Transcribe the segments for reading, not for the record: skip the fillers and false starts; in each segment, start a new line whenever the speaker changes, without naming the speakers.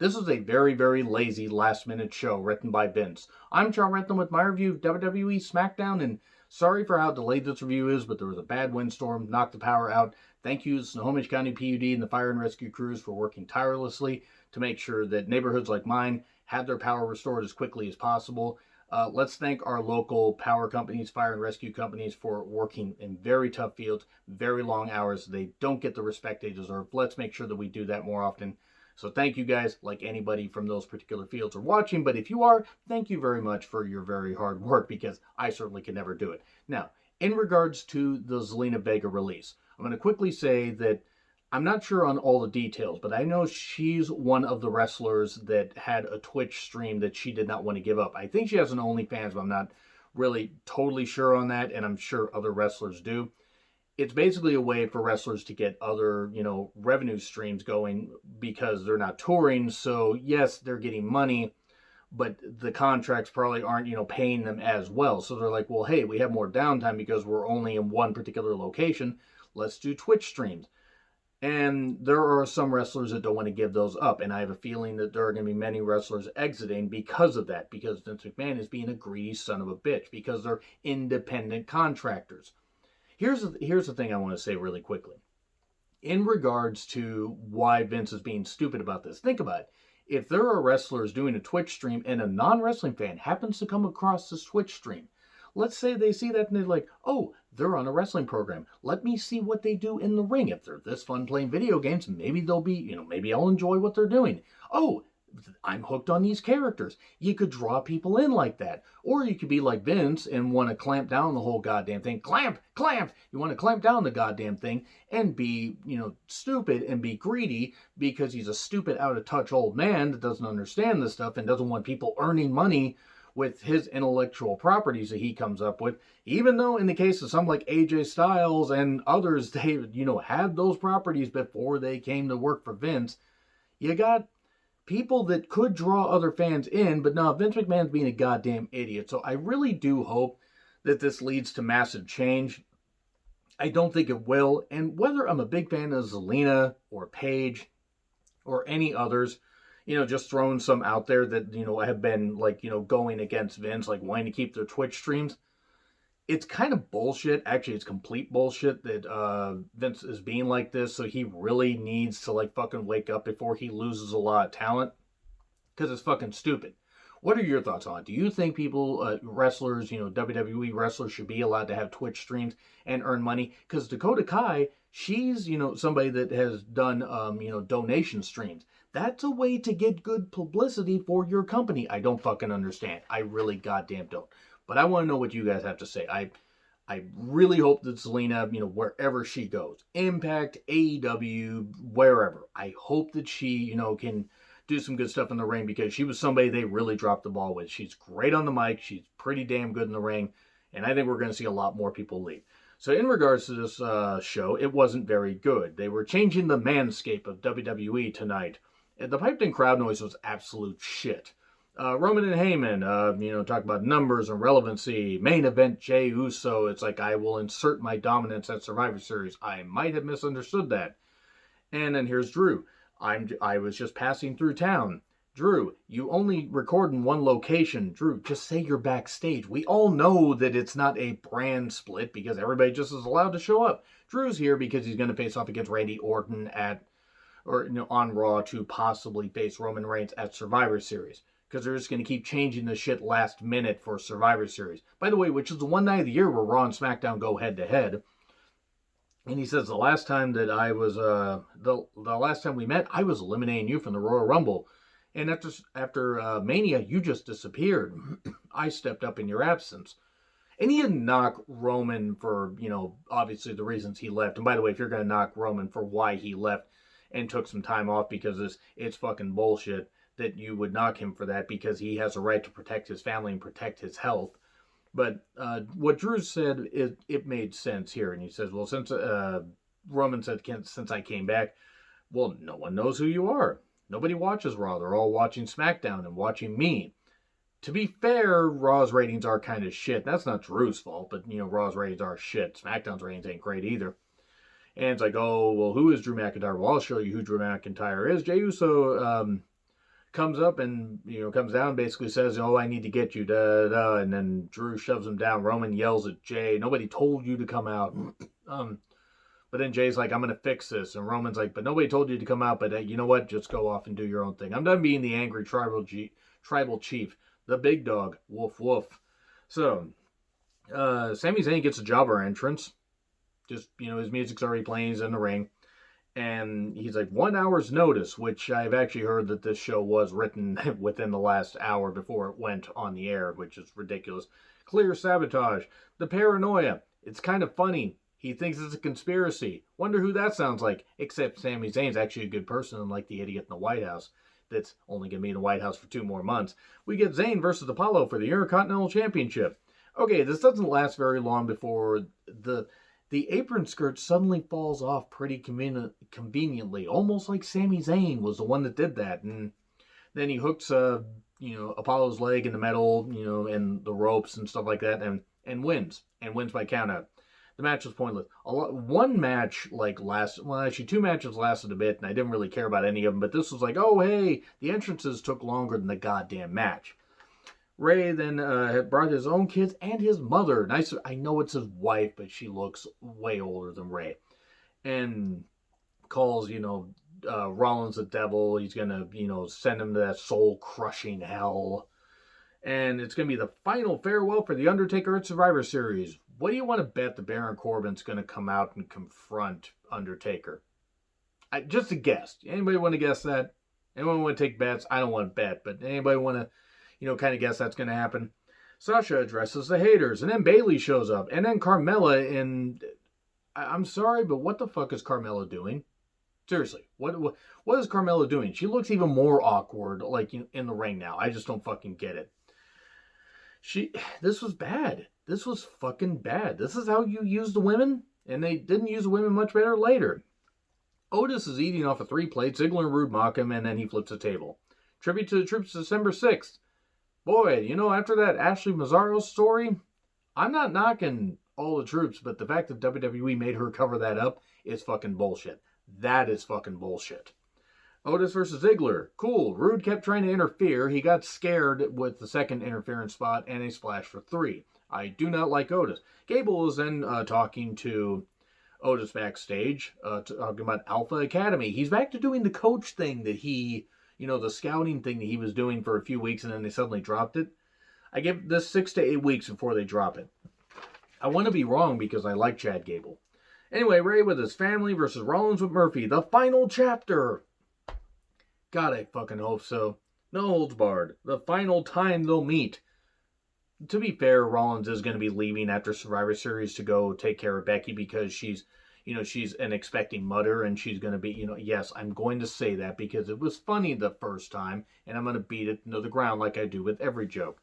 This is a very, very lazy last-minute show written by Vince. I'm John Rentham with my review of WWE Smackdown, and sorry for how delayed this review is, but there was a bad windstorm, knocked the power out. Thank you to Snohomish County PUD and the fire and rescue crews for working tirelessly to make sure that neighborhoods like mine had their power restored as quickly as possible. Let's thank our local power companies, fire and rescue companies, for working in very tough fields, very long hours. They don't get the respect they deserve. Let's make sure that we do that more often. So thank you guys, like anybody from those particular fields are watching. But if you are, thank you very much for your very hard work, because I certainly can never do it. Now, in regards to the Zelina Vega release, I'm going to quickly say that I'm not sure on all the details, but I know she's one of the wrestlers that had a Twitch stream that she did not want to give up. I think she has an OnlyFans, but I'm not really totally sure on that, and I'm sure other wrestlers do. It's basically a way for wrestlers to get other, revenue streams going because they're not touring. So yes, they're getting money, but the contracts probably aren't, paying them as well. So they're like, well, hey, we have more downtime because we're only in one particular location. Let's do Twitch streams. And there are some wrestlers that don't want to give those up. And I have a feeling that there are going to be many wrestlers exiting because of that. Because Vince McMahon is being a greedy son of a bitch. Because they're independent contractors. Here's the thing I want to say really quickly. In regards to why Vince is being stupid about this. Think about it. If there are wrestlers doing a Twitch stream and a non-wrestling fan happens to come across this Twitch stream, let's say they see that and they're like, oh, they're on a wrestling program. Let me see what they do in the ring. If they're this fun playing video games, maybe they'll be, maybe I'll enjoy what they're doing. Oh, I'm hooked on these characters. You could draw people in like that. Or you could be like Vince and want to clamp down the whole goddamn thing. Clamp! You want to clamp down the goddamn thing and be, stupid and be greedy because he's a stupid, out-of-touch old man that doesn't understand this stuff and doesn't want people earning money with his intellectual properties that he comes up with, even though in the case of some like AJ Styles and others, they, had those properties before they came to work for Vince. You got people that could draw other fans in, but no, Vince McMahon's being a goddamn idiot. So I really do hope that this leads to massive change. I don't think it will. And whether I'm a big fan of Zelina or Paige or any others, just throwing some out there that, have been like, going against Vince, like wanting to keep their Twitch streams. It's kind of bullshit. Actually, it's complete bullshit that Vince is being like this. So he really needs to like fucking wake up before he loses a lot of talent. Because it's fucking stupid. What are your thoughts on it? Do you think people, wrestlers, WWE wrestlers should be allowed to have Twitch streams and earn money? Because Dakota Kai, she's, somebody that has done, donation streams. That's a way to get good publicity for your company. I don't fucking understand. I really goddamn don't. But I want to know what you guys have to say. I really hope that Zelina, wherever she goes, Impact, AEW, wherever, I hope that she, can do some good stuff in the ring, because she was somebody they really dropped the ball with. She's great on the mic. She's pretty damn good in the ring. And I think we're going to see a lot more people leave. So in regards to this show, it wasn't very good. They were changing the manscape of WWE tonight. And the piped-in crowd noise was absolute shit. Roman and Heyman, talk about numbers and relevancy. Main event, Jey Uso. It's like, I will insert my dominance at Survivor Series. I might have misunderstood that. And then here's Drew. I was just passing through town. Drew, you only record in one location. Drew, just say you're backstage. We all know that it's not a brand split because everybody just is allowed to show up. Drew's here because he's going to face off against Randy Orton on Raw to possibly face Roman Reigns at Survivor Series. Because they're just going to keep changing the shit last minute for Survivor Series. By the way, which is the one night of the year where Raw and SmackDown go head to head. And he says, the last time that I was, the last time we met, I was eliminating you from the Royal Rumble. And after Mania, you just disappeared. I stepped up in your absence. And he didn't knock Roman for, obviously the reasons he left. And by the way, if you're going to knock Roman for why he left and took some time off because it's fucking bullshit, that you would knock him for that, because he has a right to protect his family and protect his health. But what Drew said, it made sense here. And he says, well, since Roman said, since I came back, well, no one knows who you are. Nobody watches Raw. They're all watching SmackDown and watching me. To be fair, Raw's ratings are kind of shit. That's not Drew's fault, but, Raw's ratings are shit. SmackDown's ratings ain't great either. And it's like, oh, well, who is Drew McIntyre? Well, I'll show you who Drew McIntyre is. Jey Uso comes up and, comes down and basically says, oh, I need to get you, da, da, and then Drew shoves him down. Roman yells at Jay, nobody told you to come out. But then Jay's like, I'm going to fix this. And Roman's like, but nobody told you to come out, but you know what? Just go off and do your own thing. I'm done being the angry tribal chief, the big dog, woof, woof. So, Sami Zayn gets a jobber entrance. Just, his music's already playing, he's in the ring. And he's like, 1 hour's notice, which I've actually heard that this show was written within the last hour before it went on the air, which is ridiculous. Clear sabotage. The paranoia. It's kind of funny. He thinks it's a conspiracy. Wonder who that sounds like. Except Sami Zayn's actually a good person, unlike the idiot in the White House that's only going to be in the White House for 2 more months. We get Zayn versus Apollo for the Intercontinental Championship. Okay, this doesn't last very long before the apron skirt suddenly falls off pretty conveniently, almost like Sami Zayn was the one that did that. And then he hooks, Apollo's leg in the metal, and the ropes and stuff like that, and wins by countout. The match was pointless. One match actually 2 matches lasted a bit, and I didn't really care about any of them. But this was like, oh hey, the entrances took longer than the goddamn match. Ray then brought his own kids and his mother. Nice. I know it's his wife, but she looks way older than Ray. And calls, Rollins the devil. He's going to, send him to that soul-crushing hell. And it's going to be the final farewell for The Undertaker at Survivor Series. What do you want to bet that Baron Corbin's going to come out and confront Undertaker? Just a guess. Anybody want to guess that? Anyone want to take bets? I don't want to bet, but anybody want to kind of guess that's going to happen? Sasha addresses the haters, and then Bayley shows up, and then Carmella, and I'm sorry, but what the fuck is Carmella doing? Seriously, what is Carmella doing? She looks even more awkward, in the ring now. I just don't fucking get it. This was bad. This was fucking bad. This is how you use the women, and they didn't use the women much better later. Otis is eating off of 3 plates. Ziggler and Rude mock him, and then he flips a table. Tribute to the troops December 6th. Boy, after that Ashley Mazzaro story, I'm not knocking all the troops, but the fact that WWE made her cover that up is fucking bullshit. That is fucking bullshit. Otis versus Ziggler. Cool. Rude kept trying to interfere. He got scared with the second interference spot and a splash for 3. I do not like Otis. Gable is then talking to Otis backstage, talking about Alpha Academy. He's back to doing the coach thing that he... the scouting thing that he was doing for a few weeks and then they suddenly dropped it. I give this 6 to 8 weeks before they drop it. I want to be wrong because I like Chad Gable. Anyway, Ray with his family versus Rollins with Murphy. The final chapter. God, I fucking hope so. No holds barred. The final time they'll meet. To be fair, Rollins is going to be leaving after Survivor Series to go take care of Becky because she's an expecting mother, and she's going to be, yes, I'm going to say that because it was funny the first time, and I'm going to beat it into the ground like I do with every joke.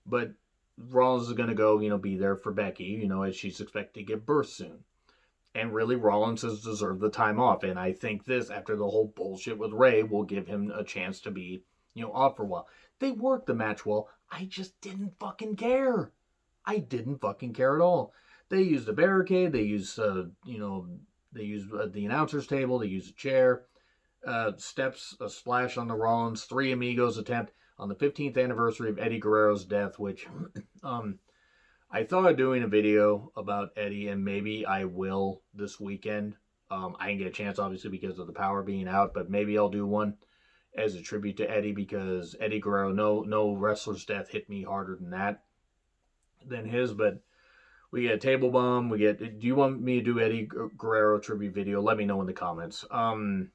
But Rollins is going to go, be there for Becky, as she's expected to give birth soon. And really, Rollins has deserved the time off, and I think this, after the whole bullshit with Ray, will give him a chance to be, off for a while. They worked the match well. I just didn't fucking care. I didn't fucking care at all. They used a barricade. They used, the announcer's table. They used a chair, steps, a splash on the Rollins, 3 Amigos attempt on the 15th anniversary of Eddie Guerrero's death, which I thought of doing a video about Eddie, and maybe I will this weekend. I didn't get a chance, obviously, because of the power being out, but maybe I'll do one as a tribute to Eddie because Eddie Guerrero, no wrestler's death hit me harder than his, but we get a table bomb. Do you want me to do Eddie Guerrero tribute video? Let me know in the comments. And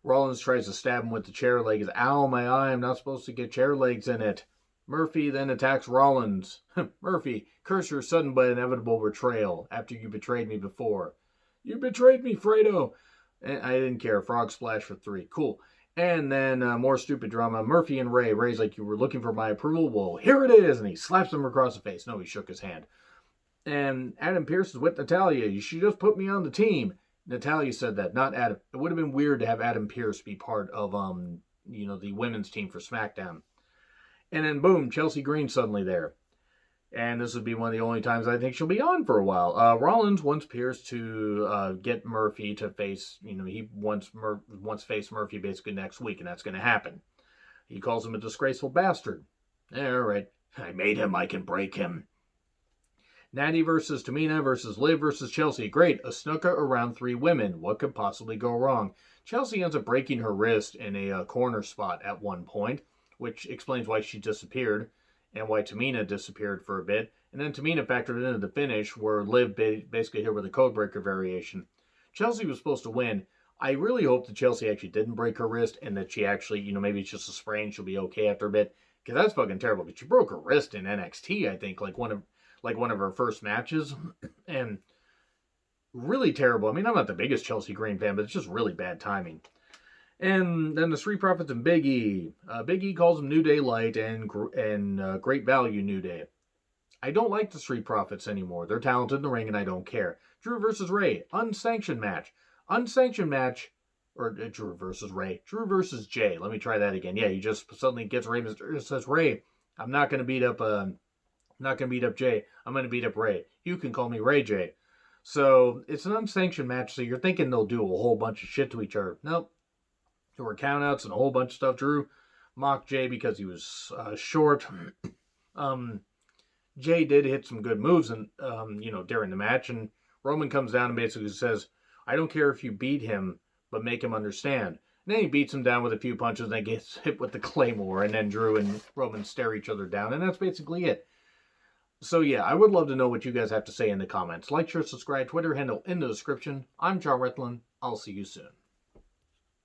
Rollins tries to stab him with the chair legs. Ow, my eye, I'm not supposed to get chair legs in it. Murphy then attacks Rollins. Murphy, curse your sudden but inevitable betrayal after you betrayed me before. You betrayed me, Fredo. And I didn't care. Frog splash for 3. Cool. And then more stupid drama. Murphy and Ray. Ray's like, you were looking for my approval? Well, here it is. And he slaps him across the face. No, he shook his hand. And Adam Pearce is with Natalya. You should just put me on the team. Natalya said that, not Adam. It would have been weird to have Adam Pearce be part of, the women's team for SmackDown. And then, boom, Chelsea Green suddenly there. And this would be one of the only times I think she'll be on for a while. Rollins wants Pearce to get Murphy to face, he wants face Murphy basically next week, and that's going to happen. He calls him a disgraceful bastard. Alright, I made him, I can break him. Natty versus Tamina versus Liv versus Chelsea. Great, a snooker around 3 women. What could possibly go wrong? Chelsea ends up breaking her wrist in a corner spot at one point, which explains why she disappeared and why Tamina disappeared for a bit. And then Tamina factored into the finish where Liv basically hit with a codebreaker variation. Chelsea was supposed to win. I really hope that Chelsea actually didn't break her wrist and that she actually, maybe it's just a sprain, she'll be okay after a bit. Because that's fucking terrible. But she broke her wrist in NXT, I think, like one of her first matches. And really terrible. I mean, I'm not the biggest Chelsea Green fan, but it's just really bad timing. And then the Street Profits and Big E. Big E calls them New Day Light and Great Value New Day. I don't like the Street Profits anymore. They're talented in the ring, and I don't care. Drew versus Ray. Unsanctioned match. Or Drew versus Ray. Drew versus Jay. Let me try that again. Yeah, he just suddenly gets Ray and says, Ray, I'm not going to beat up Jay. I'm going to beat up Ray. You can call me Ray J. So it's an unsanctioned match, so you're thinking they'll do a whole bunch of shit to each other. Nope. There were countouts and a whole bunch of stuff. Drew mocked Jay because he was short. Jay did hit some good moves and during the match, and Roman comes down and basically says, I don't care if you beat him, but make him understand. And then he beats him down with a few punches and then gets hit with the Claymore, and then Drew and Roman stare each other down, and that's basically it. So yeah, I would love to know what you guys have to say in the comments. Like, share, subscribe, Twitter handle in the description. I'm John Ritlin. I'll see you soon.